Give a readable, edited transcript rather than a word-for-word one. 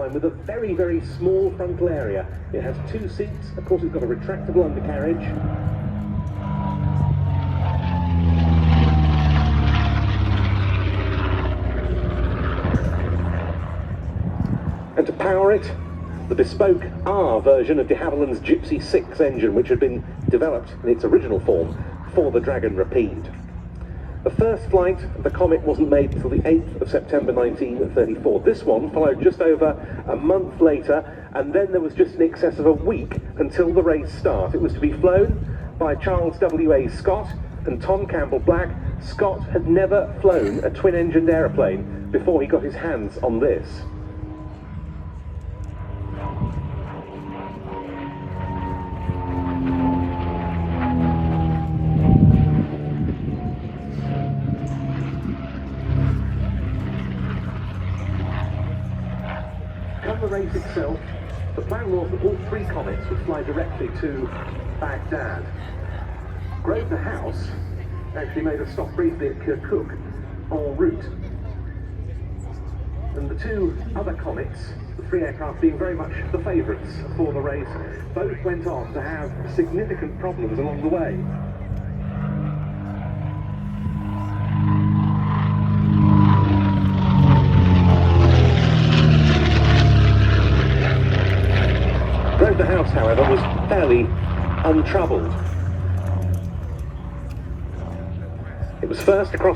design with a very, very small frontal area. It has 2 seats, of course it's got a retractable undercarriage. And to power it, the bespoke R version of de Havilland's Gypsy 6 engine, which had been developed in its original form for the Dragon Rapide. The first flight of the Comet wasn't made until the 8th of September 1934. This one followed just over a month later, and then there was just in excess of a week until the race start. It was to be flown by Charles W.A. Scott and Tom Campbell Black. Scott had never flown a twin-engined aeroplane before he got his hands on this. Come the race itself, the plan was that all 3 Comets would fly directly to Baghdad. Grosvenor House actually made a stop briefly at Kirkuk en route. And the 2 other Comets, the 3 aircraft being very much the favourites for the race, both went on to have significant problems along the way. Grosvenor House, however, was fairly untroubled. It was first across